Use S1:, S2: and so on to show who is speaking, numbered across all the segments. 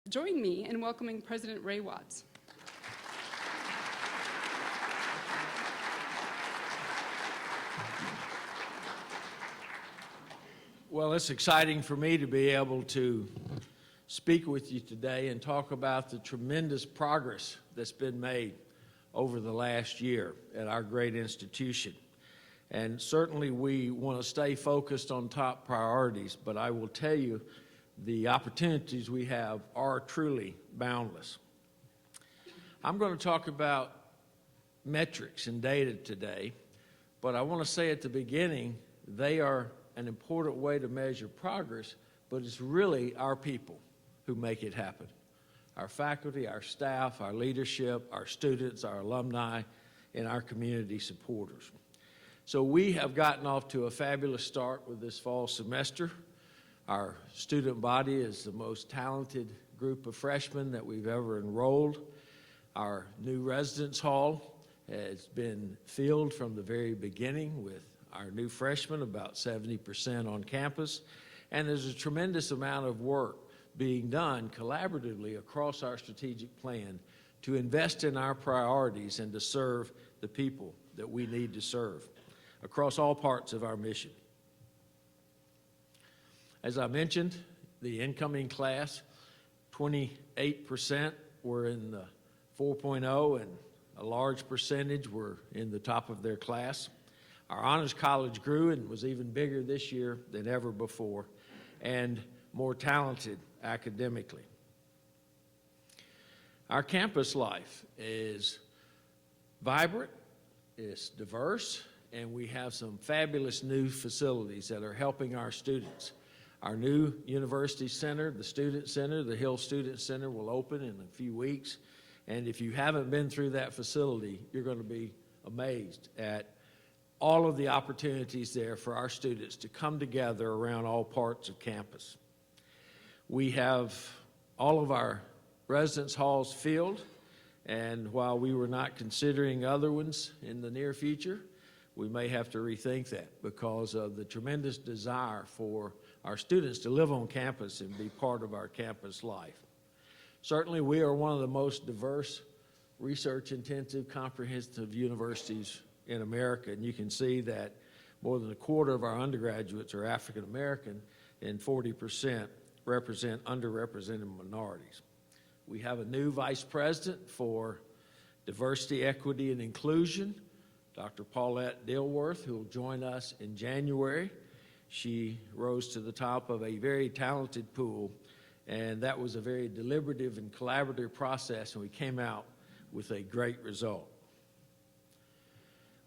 S1: Join me in welcoming President Ray Watts.
S2: Well, it's exciting for me to be able to speak with you today and talk about the tremendous progress that's been made over the last year at our great institution. And certainly we want to stay focused on top priorities, but I will tell you the opportunities we have are truly boundless. I'm going to talk about metrics and data today, but I want to say at the beginning, they are an important way to measure progress, but it's really our people who make it happen. Our faculty, our staff, our leadership, our students, our alumni, and our community supporters. So we have gotten off to a fabulous start with this fall semester. Our student body is the most talented group of freshmen that we've ever enrolled. Our new residence hall has been filled from the very beginning with our new freshmen, about 70% on campus, and there's a tremendous amount of work being done collaboratively across our strategic plan to invest in our priorities and to serve the people that we need to serve across all parts of our mission. As I mentioned, the incoming class, 28% were in the 4.0 and a large percentage were in the top of their class. Our Honors College grew and was even bigger this year than ever before and more talented academically. Our campus life is vibrant, it's diverse, and we have some fabulous new facilities that are helping our students. Our new University Center, the Student Center, the Hill Student Center will open in a few weeks. And if you haven't been through that facility, you're going to be amazed at all of the opportunities there for our students to come together around all parts of campus. We have all of our residence halls filled, and while we were not considering other ones in the near future, we may have to rethink that because of the tremendous desire for our students to live on campus and be part of our campus life. Certainly, we are one of the most diverse, research-intensive, comprehensive universities in America, and you can see that more than a quarter of our undergraduates are African American and 40% represent underrepresented minorities. We have a new vice president for diversity, equity, and inclusion, Dr. Paulette Dilworth, who will join us in January. She rose to the top of a very talented pool, and that was a very deliberative and collaborative process, and we came out with a great result.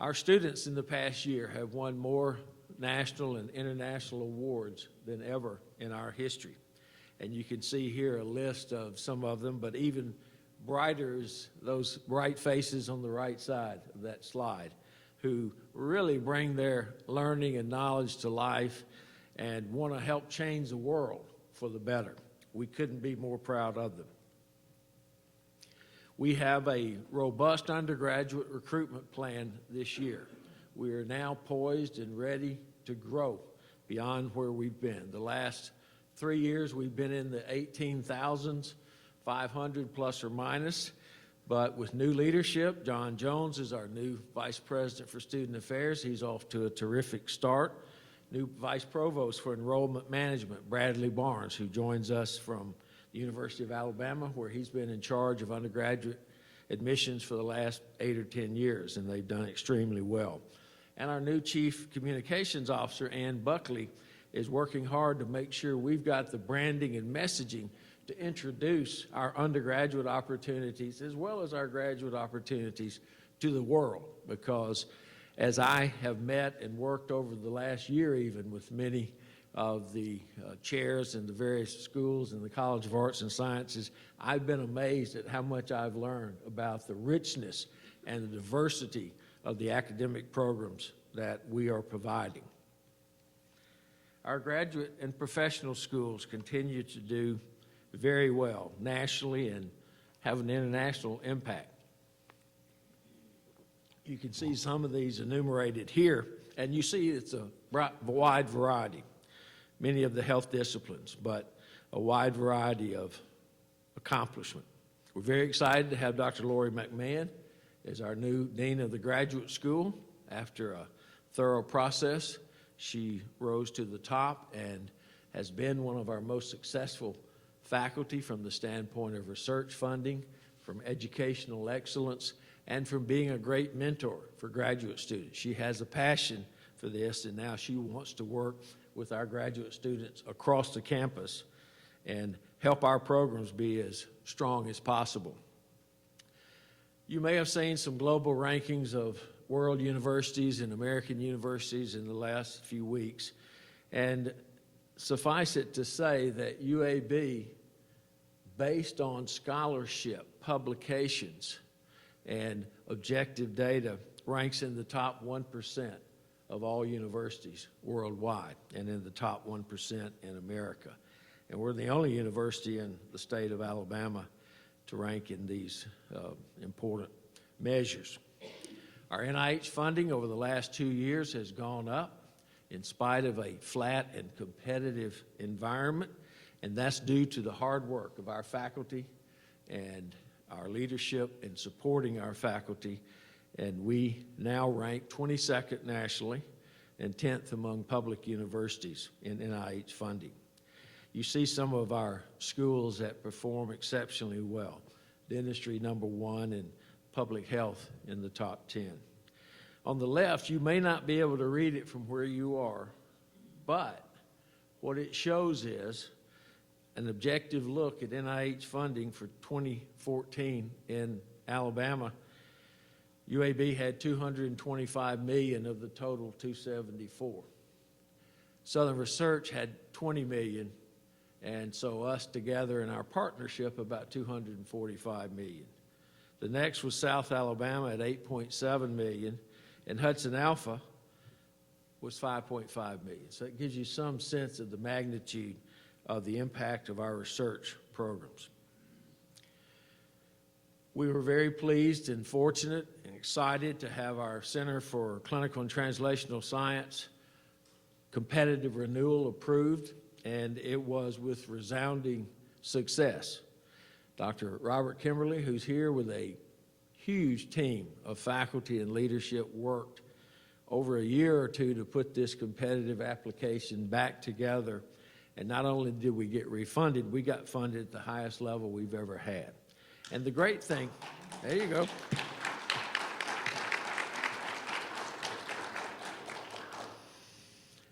S2: Our students in the past year have won more national and international awards than ever in our history. And you can see here a list of some of them, but even brighter is those bright faces on the right side of that slide who really bring their learning and knowledge to life and want to help change the world for the better. We couldn't be more proud of them. We have a robust undergraduate recruitment plan this year. We are now poised and ready to grow beyond where we've been. The last 3 years we've been in the 18,000s, 500 plus or minus, but with new leadership, John Jones is our new Vice President for Student Affairs. He's off to a terrific start. New Vice Provost for Enrollment Management, Bradley Barnes, who joins us from the University of Alabama, where he's been in charge of undergraduate admissions for the last 8 or 10 years, and they've done extremely well. And our new Chief Communications Officer, Ann Buckley, is working hard to make sure we've got the branding and messaging to introduce our undergraduate opportunities as well as our graduate opportunities to the world, because as I have met and worked over the last year even with many of the chairs in the various schools in the College of Arts and Sciences, I've been amazed at how much I've learned about the richness and the diversity of the academic programs that we are providing. Our graduate and professional schools continue to do very well nationally and have an international impact. You can see some of these enumerated here, and you see it's a wide variety. Many of the health disciplines, but a wide variety of accomplishment. We're very excited to have Dr. Lori McMahon as our new Dean of the Graduate School. After a thorough process, she rose to the top and has been one of our most successful faculty from the standpoint of research funding, from educational excellence, and from being a great mentor for graduate students. She has a passion for this, and now she wants to work with our graduate students across the campus and help our programs be as strong as possible. You may have seen some global rankings of world universities and American universities in the last few weeks, and suffice it to say that UAB, based on scholarship, publications, and objective data, ranks in the top 1% of all universities worldwide and in the top 1% in America. And we're the only university in the state of Alabama to rank in these important measures. Our NIH funding over the last 2 years has gone up in spite of a flat and competitive environment, and that's due to the hard work of our faculty and our leadership in supporting our faculty, and we now rank 22nd nationally and 10th among public universities in NIH funding. You see some of our schools that perform exceptionally well. Dentistry #1 and public health in the top 10. On the left, you may not be able to read it from where you are, but what it shows is an objective look at NIH funding for 2014 in Alabama. UAB had $225 million of the total $274. Southern Research had $20 million, and so us together in our partnership about $245 million. The next was South Alabama at $8.7 million, and Hudson Alpha was $5.5 million. So it gives you some sense of the magnitude of the impact of our research programs. We were very pleased and fortunate and excited to have our Center for Clinical and Translational Science competitive renewal approved, and it was with resounding success. Dr. Robert Kimberly, who's here with a huge team of faculty and leadership, worked over a year or two to put this competitive application back together. And not only did we get refunded, we got funded at the highest level we've ever had. And the great thing, there you go.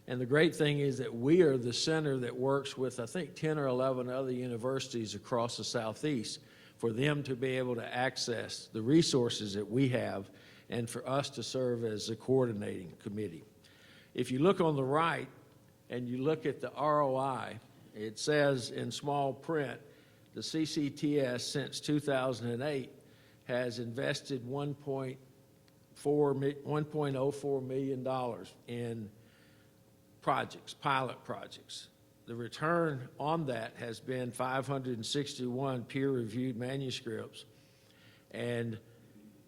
S2: And the great thing is that we are the center that works with, I think, 10 or 11 other universities across the Southeast for them to be able to access the resources that we have and for us to serve as a coordinating committee. If you look on the right and you look at the ROI, it says in small print, the CCTS since 2008 has invested $1.04 million in projects, pilot projects. The return on that has been 561 peer-reviewed manuscripts and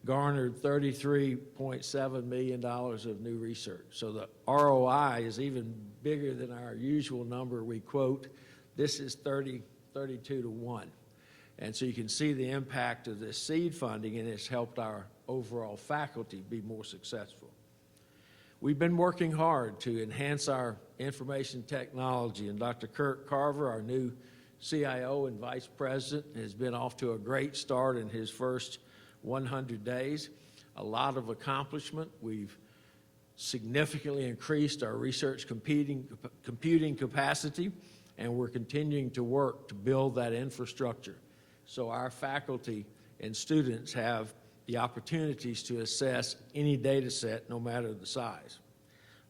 S2: garnered $33.7 million of new research. So the ROI is even bigger than our usual number we quote. This is 32 to 1. And so you can see the impact of this seed funding, and it's helped our overall faculty be more successful. We've been working hard to enhance our information technology, and Dr. Kirk Carver, our new CIO and Vice President, has been off to a great start in his first 100 days. A lot of accomplishment. We've significantly increased our research computing capacity, and we're continuing to work to build that infrastructure so our faculty and students have the opportunities to assess any data set, no matter the size.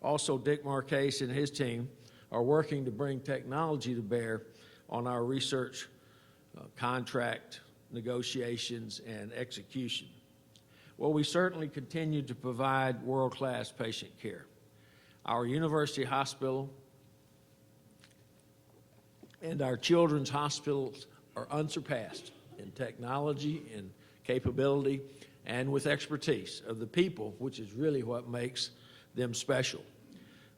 S2: Also, Dick Marcase and his team are working to bring technology to bear on our research contract negotiations and execution. Well, we certainly continue to provide world-class patient care. Our university hospital and our children's hospitals are unsurpassed in technology and capability and with expertise of the people, which is really what makes them special.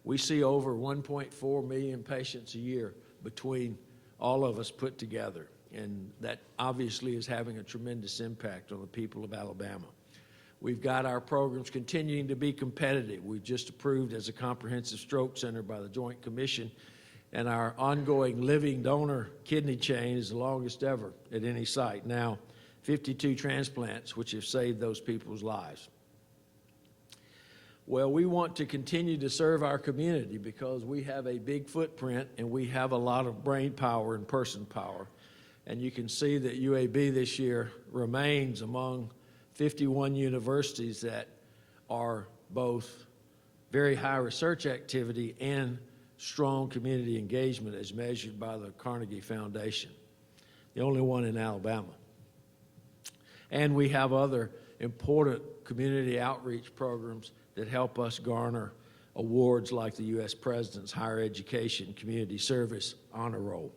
S2: We see over 1.4 million patients a year between all of us put together, and that obviously is having a tremendous impact on the people of Alabama. We've got our programs continuing to be competitive. We've just approved as a comprehensive stroke center by the Joint Commission, and our ongoing living donor kidney chain is the longest ever at any site. Now, 52 transplants, which have saved those people's lives. Well, we want to continue to serve our community because we have a big footprint and we have a lot of brain power and person power. And you can see that UAB this year remains among 51 universities that are both very high research activity and strong community engagement as measured by the Carnegie Foundation, the only one in Alabama. And we have other important community outreach programs that help us garner awards like the U.S. President's Higher Education Community Service Honor Roll.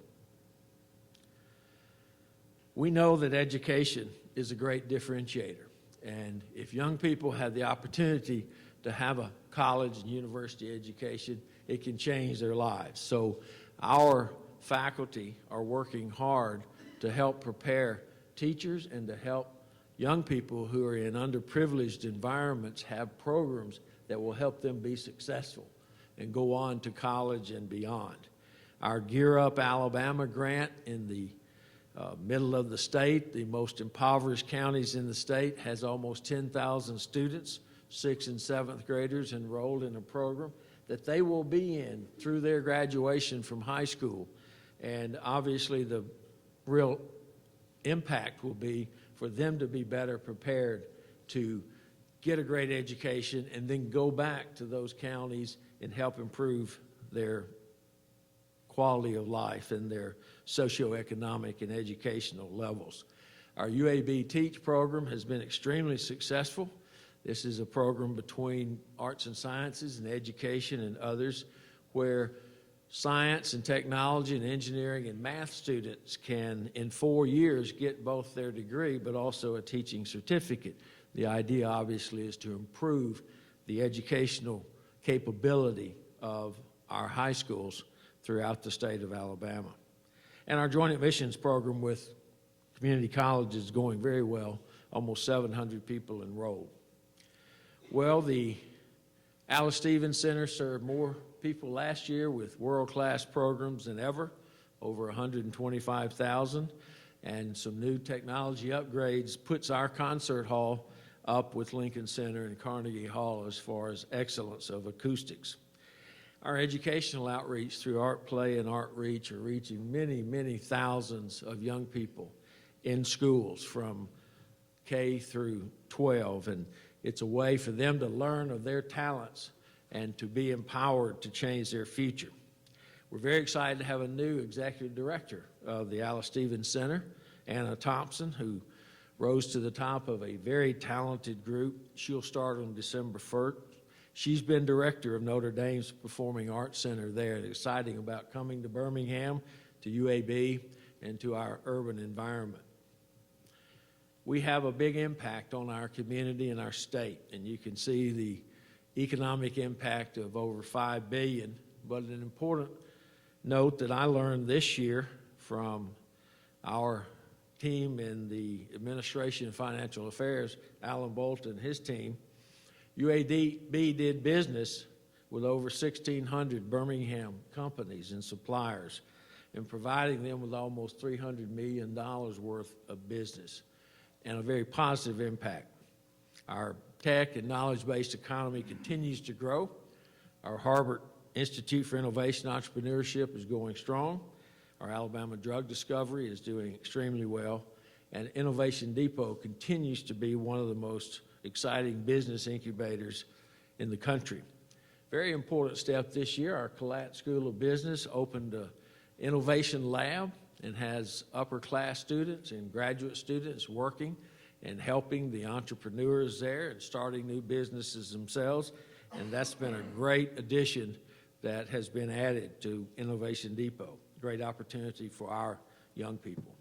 S2: We know that education is a great differentiator, and if young people have the opportunity to have a college and university education, it can change their lives. So our faculty are working hard to help prepare teachers and to help young people who are in underprivileged environments have programs that will help them be successful and go on to college and beyond. Our Gear Up Alabama grant in the middle of the state, the most impoverished counties in the state, has almost 10,000 students, 6th and 7th graders enrolled in a program that they will be in through their graduation from high school. And obviously the real impact will be for them to be better prepared to get a great education and then go back to those counties and help improve their quality of life and their socioeconomic and educational levels. Our UAB Teach program has been extremely successful. This is a program between arts and sciences and education and others where science and technology and engineering and math students can, in 4 years, get both their degree but also a teaching certificate. The idea, obviously, is to improve the educational capability of our high schools throughout the state of Alabama. And our joint admissions program with community colleges is going very well, almost 700 people enrolled. Well, the Alice Stevens Center served more people last year with world-class programs than ever, over 125,000, and some new technology upgrades puts our concert hall up with Lincoln Center and Carnegie Hall as far as excellence of acoustics. Our educational outreach through Art Play and Art Reach are reaching many, many thousands of young people in schools from K through 12, and it's a way for them to learn of their talents and to be empowered to change their future. We're very excited to have a new executive director of the Alice Stevens Center, Anna Thompson, who rose to the top of a very talented group. She'll start on December 1st. She's been director of Notre Dame's Performing Arts Center there, and exciting about coming to Birmingham, to UAB, and to our urban environment. We have a big impact on our community and our state, and you can see the economic impact of over $5 billion. But an important note that I learned this year from our team in the Administration and Financial Affairs, Alan Bolton and his team, UAB did business with over 1,600 Birmingham companies and suppliers and providing them with almost $300 million worth of business and a very positive impact. Our tech and knowledge-based economy continues to grow. Our Harvard Institute for Innovation and Entrepreneurship is going strong. Our Alabama Drug Discovery is doing extremely well. And Innovation Depot continues to be one of the most exciting business incubators in the country. Very important step this year, our Collat School of Business opened an innovation lab and has upper-class students and graduate students working and helping the entrepreneurs there and starting new businesses themselves. And that's been a great addition that has been added to Innovation Depot. Great opportunity for our young people.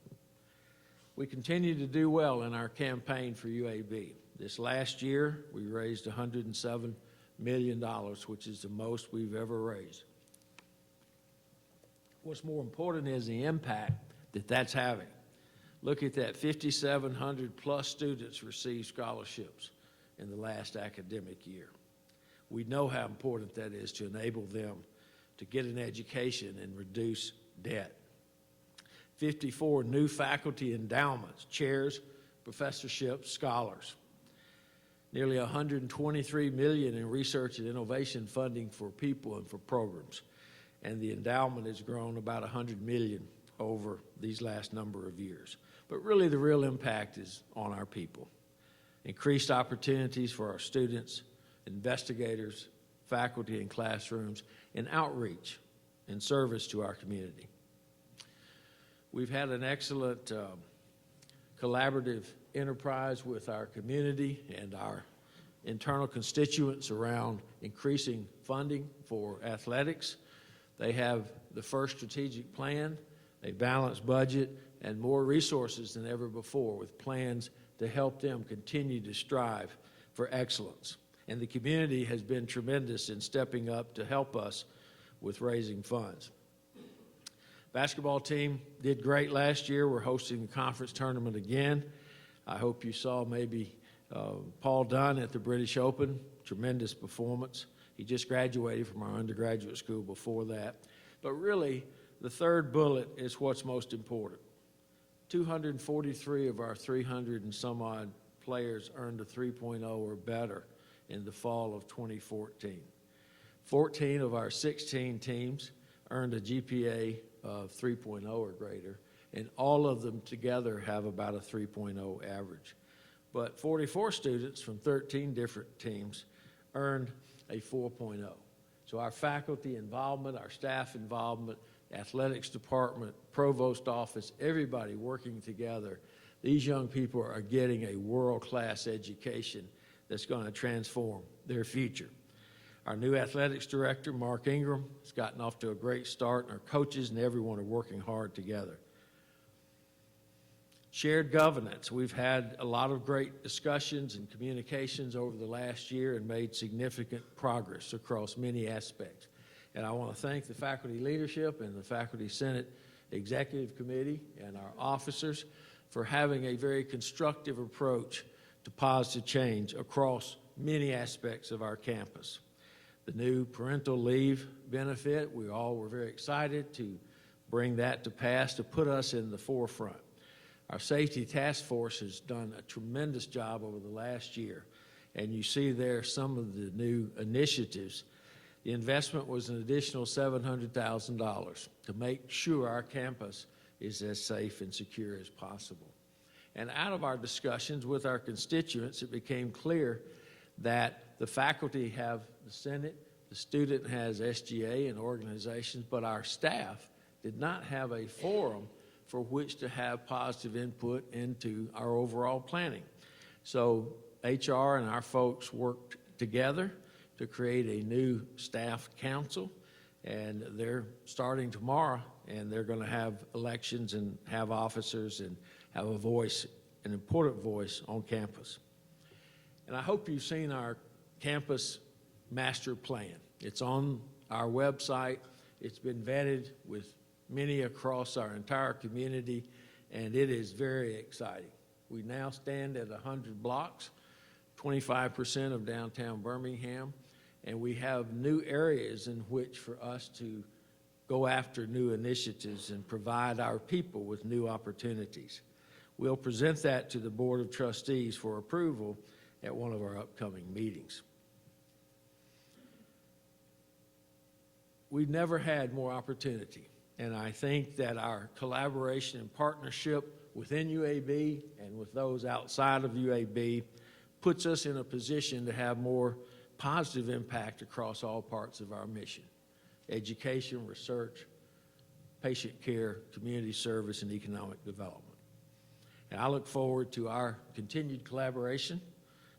S2: We continue to do well in our campaign for UAB. This last year, we raised $107 million, which is the most we've ever raised. What's more important is the impact that that's having. Look at that, 5,700 plus students received scholarships in the last academic year. We know how important that is to enable them to get an education and reduce debt. 54 new faculty endowments, chairs, professorships, scholars. Nearly $123 million in research and innovation funding for people and for programs. And the endowment has grown about $100 million over these last number of years. But really the real impact is on our people. Increased opportunities for our students, investigators, faculty in classrooms, and outreach in service to our community. We've had an excellent collaborative enterprise with our community and our internal constituents around increasing funding for athletics. They have the first strategic plan, a balanced budget, and more resources than ever before with plans to help them continue to strive for excellence. And the community has been tremendous in stepping up to help us with raising funds. Basketball team did great last year. We're hosting the conference tournament again. I hope you saw maybe Paul Dunn at the British Open. Tremendous performance. He just graduated from our undergraduate school before that. But really, the third bullet is what's most important. 243 of our 300 and some odd players earned a 3.0 or better in the fall of 2014. 14 of our 16 teams earned a GPA of 3.0 or greater, and all of them together have about a 3.0 average. But 44 students from 13 different teams earned a 4.0. So our faculty involvement, our staff involvement, athletics department, provost office, everybody working together, these young people are getting a world-class education that's going to transform their future. Our new athletics director, Mark Ingram, has gotten off to a great start, and our coaches and everyone are working hard together. Shared governance. We've had a lot of great discussions and communications over the last year and made significant progress across many aspects. And I want to thank the faculty leadership and the Faculty Senate Executive Committee and our officers for having a very constructive approach to positive change across many aspects of our campus. The new parental leave benefit, we all were very excited to bring that to pass, to put us in the forefront. Our safety task force has done a tremendous job over the last year, and you see there some of the new initiatives. The investment was an additional $700,000 to make sure our campus is as safe and secure as possible. And out of our discussions with our constituents, it became clear that the faculty have the Senate, the student has SGA and organizations, but our staff did not have a forum for which to have positive input into our overall planning. So HR and our folks worked together to create a new staff council, and they're starting tomorrow, and they're going to have elections and have officers and have a voice, an important voice on campus. And I hope you've seen our campus master plan. It's on our website. It's been vetted with many across our entire community, and it is very exciting. We now stand at 100 blocks, 25% of downtown Birmingham, and we have new areas in which for us to go after new initiatives and provide our people with new opportunities. We'll present that to the Board of Trustees for approval at one of our upcoming meetings. We've never had more opportunity, and I think that our collaboration and partnership within UAB and with those outside of UAB puts us in a position to have more positive impact across all parts of our mission: education, research, patient care, community service, and economic development. And I look forward to our continued collaboration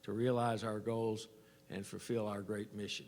S2: to realize our goals and fulfill our great mission.